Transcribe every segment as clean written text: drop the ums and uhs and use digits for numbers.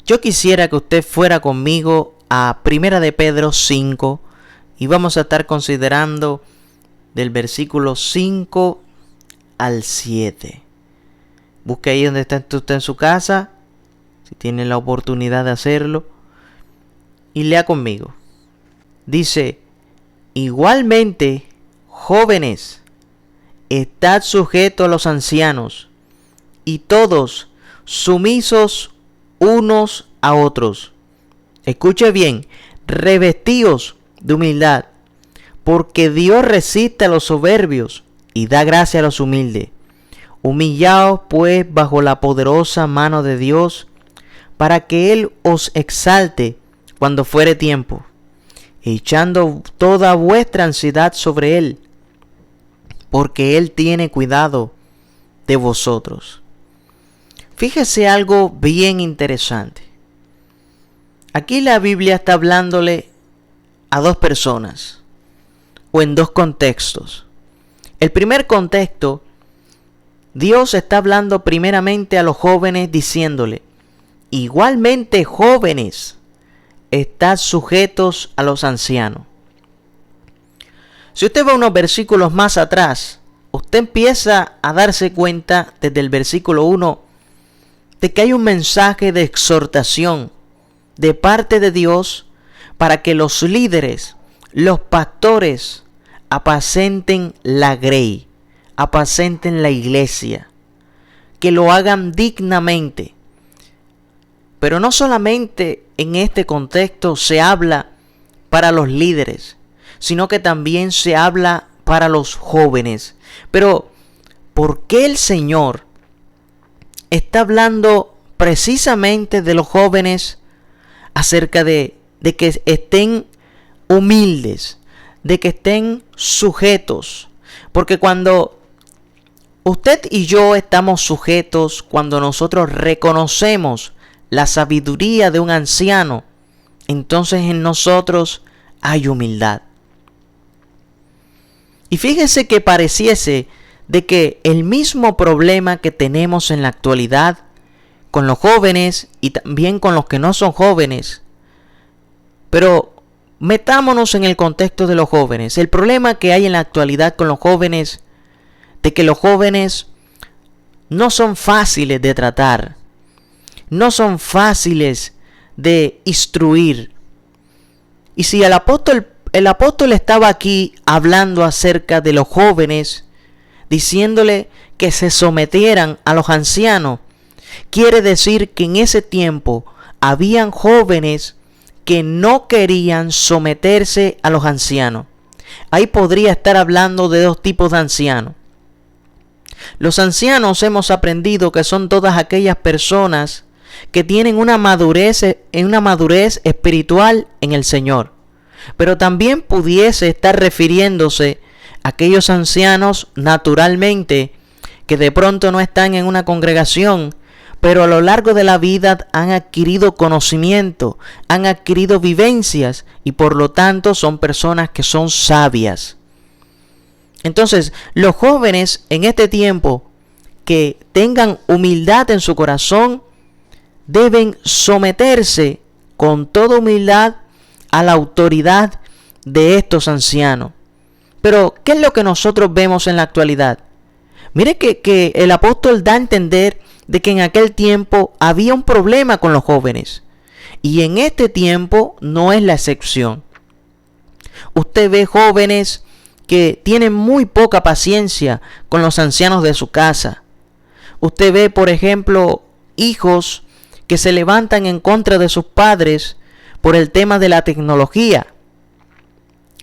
Yo quisiera que usted fuera conmigo a Primera de Pedro 5 y vamos a estar considerando del versículo 5 al 7. Busque ahí donde está usted en su casa, si tiene la oportunidad de hacerlo, y lea conmigo. Dice: igualmente, jóvenes, estad sujetos a los ancianos, y todos sumisos unos a otros. Escuche bien, revestíos de humildad, porque Dios resiste a los soberbios y da gracia a los humildes. Humillaos pues bajo la poderosa mano de Dios, para que Él os exalte cuando fuere tiempo, echando toda vuestra ansiedad sobre Él, porque Él tiene cuidado de vosotros. Fíjese algo bien interesante. Aquí la Biblia está hablándole a dos personas, o en dos contextos. El primer contexto, Dios está hablando primeramente a los jóvenes diciéndole: igualmente, jóvenes, estad sujetos a los ancianos. Si usted va unos versículos más atrás, usted empieza a darse cuenta desde el versículo 1 de que hay un mensaje de exhortación de parte de Dios para que los líderes, los pastores, apacenten la grey, apacenten la iglesia, que lo hagan dignamente. Pero no solamente en este contexto se habla para los líderes, sino que también se habla para los jóvenes. Pero, ¿por qué el Señor está hablando precisamente de los jóvenes acerca de que estén humildes, de que estén sujetos? Porque cuando usted y yo estamos sujetos, cuando nosotros reconocemos la sabiduría de un anciano, entonces en nosotros hay humildad. Y fíjese que pareciese de que el mismo problema que tenemos en la actualidad con los jóvenes y también con los que no son jóvenes, pero metámonos en el contexto de los jóvenes. El problema que hay en la actualidad con los jóvenes, de que los jóvenes no son fáciles de tratar, no son fáciles de instruir. Y si el apóstol estaba aquí hablando acerca de los jóvenes, diciéndole que se sometieran a los ancianos, quiere decir que en ese tiempo habían jóvenes que no querían someterse a los ancianos. Ahí podría estar hablando de dos tipos de ancianos. Los ancianos hemos aprendido que son todas aquellas personas que tienen una madurez espiritual en el Señor. Pero también pudiese estar refiriéndose a aquellos ancianos naturalmente que de pronto no están en una congregación, pero a lo largo de la vida han adquirido conocimiento, han adquirido vivencias y por lo tanto son personas que son sabias. Entonces, los jóvenes en este tiempo que tengan humildad en su corazón deben someterse con toda humildad a la autoridad de estos ancianos. Pero, ¿qué es lo que nosotros vemos en la actualidad? Mire que el apóstol da a entender de que en aquel tiempo había un problema con los jóvenes. Y en este tiempo no es la excepción. Usted ve jóvenes que tienen muy poca paciencia con los ancianos de su casa. Usted ve, por ejemplo, hijos que se levantan en contra de sus padres por el tema de la tecnología.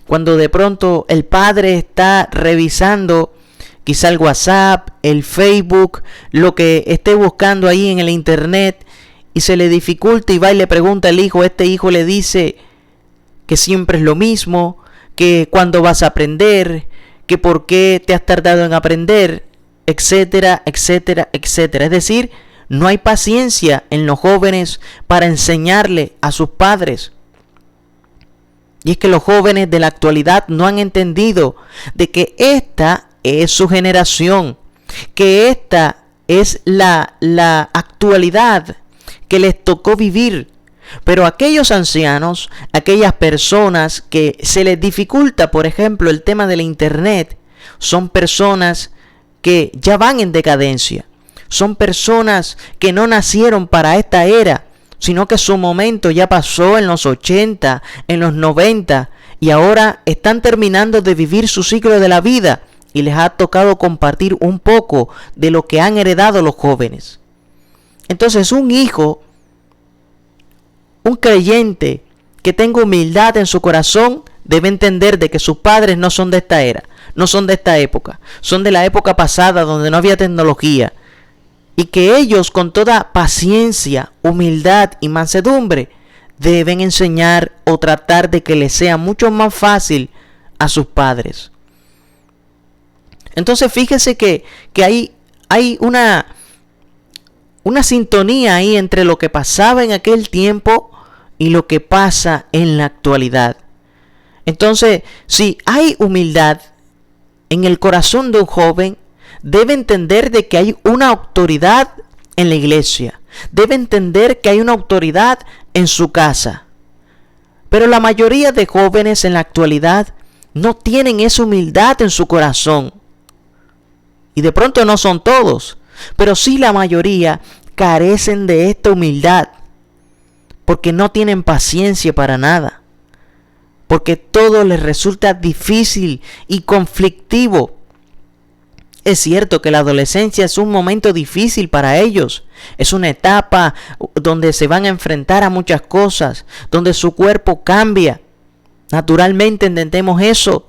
Cuando de pronto el padre está revisando quizá el WhatsApp, el Facebook, lo que esté buscando ahí en el internet, y se le dificulta y va y le pregunta al hijo, este hijo le dice que siempre es lo mismo, que cuándo vas a aprender, que por qué te has tardado en aprender, etcétera, etcétera, etcétera. Es decir, no hay paciencia en los jóvenes para enseñarle a sus padres. Y es que los jóvenes de la actualidad no han entendido de que esta es su generación, que esta es la actualidad, que les tocó vivir. Pero aquellos ancianos, aquellas personas que se les dificulta, por ejemplo, el tema de la internet, son personas que ya van en decadencia. Son personas que no nacieron para esta era, sino que su momento ya pasó en los 80, en los 90, y ahora están terminando de vivir su ciclo de la vida y les ha tocado compartir un poco de lo que han heredado los jóvenes. Entonces, un hijo, un creyente que tenga humildad en su corazón, debe entender de que sus padres no son de esta era, no son de esta época, son de la época pasada donde no había tecnología, y que ellos, con toda paciencia, humildad y mansedumbre, deben enseñar o tratar de que les sea mucho más fácil a sus padres. Entonces fíjese que hay una sintonía ahí entre lo que pasaba en aquel tiempo y lo que pasa en la actualidad. Entonces, si hay humildad en el corazón de un joven, debe entender de que hay una autoridad en la iglesia. Debe entender que hay una autoridad en su casa. Pero la mayoría de jóvenes en la actualidad no tienen esa humildad en su corazón. Y de pronto no son todos, pero sí la mayoría carecen de esta humildad. Porque no tienen paciencia para nada. Porque todo les resulta difícil y conflictivo. Es cierto que la adolescencia es un momento difícil para ellos. Es una etapa donde se van a enfrentar a muchas cosas, donde su cuerpo cambia. Naturalmente entendemos eso.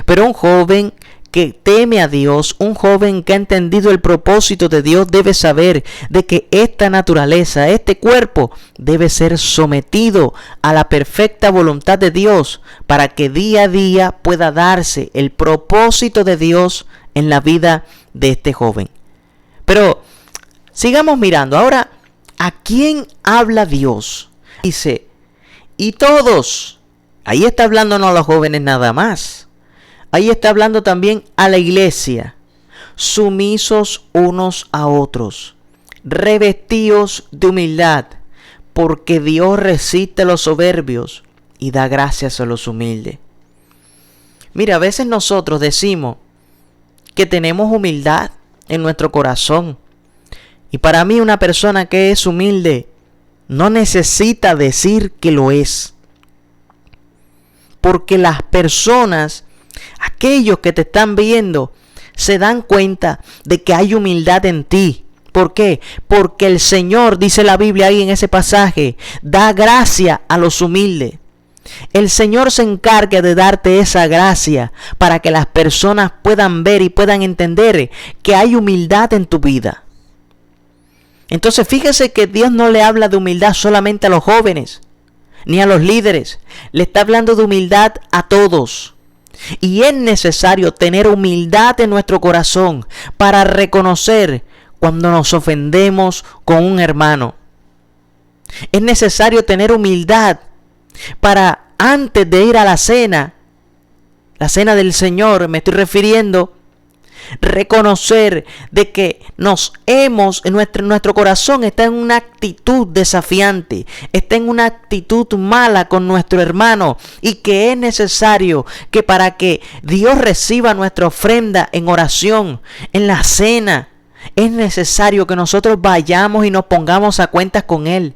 Pero un joven que teme a Dios, un joven que ha entendido el propósito de Dios, debe saber de que esta naturaleza, este cuerpo, debe ser sometido a la perfecta voluntad de Dios para que día a día pueda darse el propósito de Dios en la vida de este joven. Pero sigamos mirando. Ahora, ¿a quién habla Dios? Dice, y todos. Ahí está hablando no a los jóvenes nada más. Ahí está hablando también a la iglesia. Sumisos unos a otros, revestidos de humildad, porque Dios resiste a los soberbios y da gracias a los humildes. Mira, a veces nosotros decimos que tenemos humildad en nuestro corazón. Y para mí una persona que es humilde no necesita decir que lo es. Porque las personas, aquellos que te están viendo, se dan cuenta de que hay humildad en ti. ¿Por qué? Porque el Señor, dice la Biblia ahí en ese pasaje, da gracia a los humildes. El Señor se encarga de darte esa gracia para que las personas puedan ver y puedan entender que hay humildad en tu vida. Entonces fíjese que Dios no le habla de humildad solamente a los jóvenes, ni a los líderes. Le está hablando de humildad a todos. Y es necesario tener humildad en nuestro corazón para reconocer cuando nos ofendemos con un hermano. Es necesario tener humildad para, antes de ir a la cena del Señor, me estoy refiriendo, reconocer de que nuestro corazón está en una actitud desafiante, está en una actitud mala con nuestro hermano, y que es necesario que para que Dios reciba nuestra ofrenda en oración, en la cena, es necesario que nosotros vayamos y nos pongamos a cuentas con Él,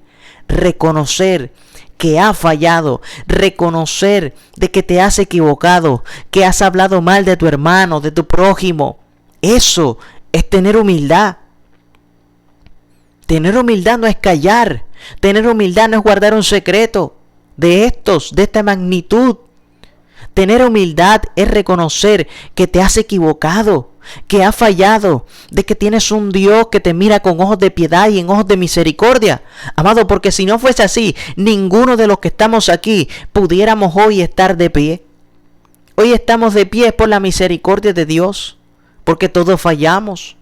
reconocer que ha fallado, reconocer de que te has equivocado, que has hablado mal de tu hermano, de tu prójimo. Eso es tener humildad. Tener humildad no es callar. Tener humildad no es guardar un secreto de esta magnitud. Tener humildad es reconocer que te has equivocado, que has fallado, de que tienes un Dios que te mira con ojos de piedad y en ojos de misericordia. Amado, porque si no fuese así, ninguno de los que estamos aquí pudiéramos hoy estar de pie. Hoy estamos de pie por la misericordia de Dios, porque todos fallamos.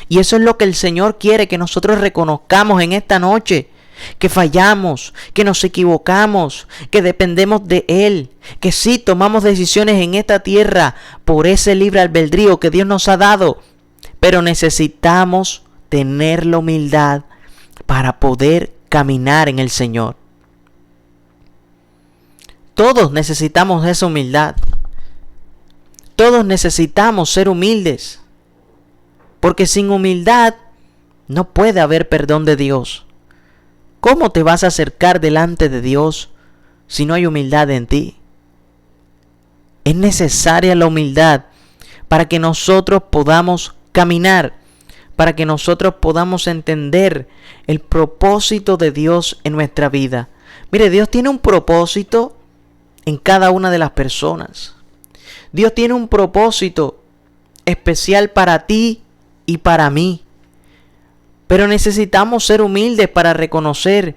Y eso es lo que el Señor quiere que nosotros reconozcamos en esta noche. Que fallamos, que nos equivocamos, que dependemos de Él, que sí tomamos decisiones en esta tierra por ese libre albedrío que Dios nos ha dado, pero necesitamos tener la humildad para poder caminar en el Señor. Todos necesitamos esa humildad. Todos necesitamos ser humildes. Porque sin humildad no puede haber perdón de Dios. ¿Cómo te vas a acercar delante de Dios si no hay humildad en ti? Es necesaria la humildad para que nosotros podamos caminar, para que nosotros podamos entender el propósito de Dios en nuestra vida. Mire, Dios tiene un propósito en cada una de las personas. Dios tiene un propósito especial para ti y para mí. Pero necesitamos ser humildes para reconocer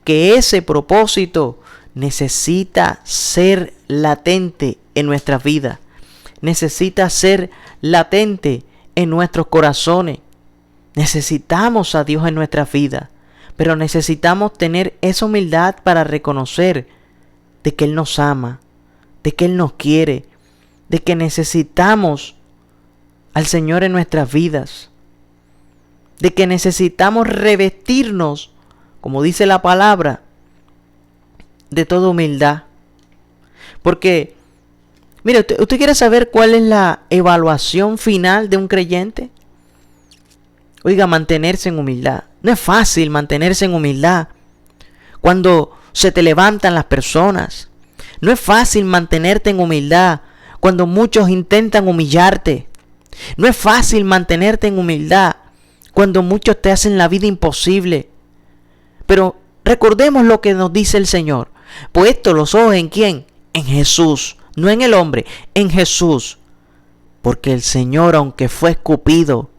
que ese propósito necesita ser latente en nuestras vidas. Necesita ser latente en nuestros corazones. Necesitamos a Dios en nuestras vidas. Pero necesitamos tener esa humildad para reconocer de que Él nos ama, de que Él nos quiere, de que necesitamos al Señor en nuestras vidas, de que necesitamos revestirnos, como dice la palabra, de toda humildad. Porque, mire, ¿usted quiere saber cuál es la evaluación final de un creyente? Oiga, mantenerse en humildad. No es fácil mantenerse en humildad cuando se te levantan las personas. No es fácil mantenerte en humildad cuando muchos intentan humillarte. No es fácil mantenerte en humildad cuando muchos te hacen la vida imposible. Pero recordemos lo que nos dice el Señor. Puesto los ojos ¿en quién? En Jesús. No en el hombre, en Jesús. Porque el Señor, aunque fue escupido,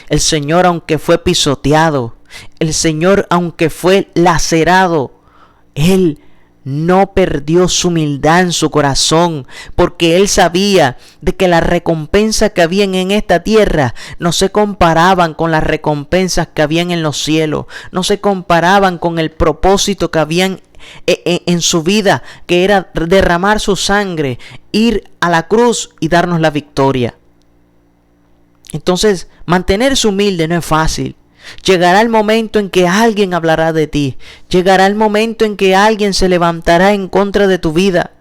el Señor, aunque fue pisoteado, el Señor, aunque fue lacerado, Él no perdió su humildad en su corazón, porque Él sabía de que las recompensas que habían en esta tierra no se comparaban con las recompensas que habían en los cielos, no se comparaban con el propósito que habían en su vida, que era derramar su sangre, ir a la cruz y darnos la victoria. Entonces, mantenerse humilde no es fácil. Llegará el momento en que alguien hablará de ti. Llegará el momento en que alguien se levantará en contra de tu vida.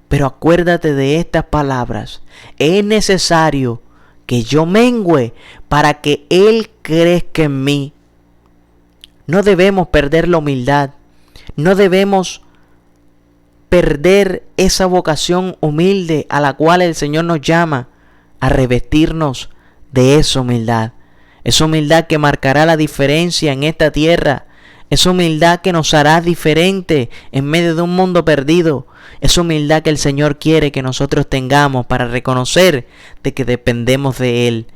Pero acuérdate de estas palabras. Es necesario que yo mengüe para que Él crezca en mí. No debemos perder la humildad. No debemos perder esa vocación humilde a la cual el Señor nos llama a revestirnos de esa humildad. Esa humildad que marcará la diferencia en esta tierra. Esa humildad que nos hará diferente en medio de un mundo perdido. Esa humildad que el Señor quiere que nosotros tengamos para reconocer de que dependemos de Él.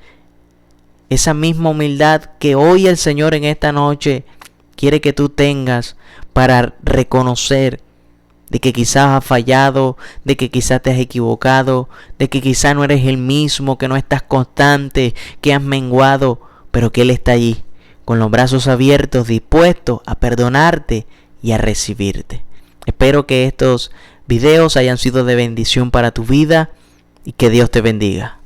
Esa misma humildad que hoy el Señor en esta noche quiere que tú tengas para reconocer de que quizás has fallado, de que quizás te has equivocado, de que quizás no eres el mismo, que no estás constante, que has menguado, pero que Él está allí, con los brazos abiertos, dispuestos a perdonarte y a recibirte. Espero que estos videos hayan sido de bendición para tu vida y que Dios te bendiga.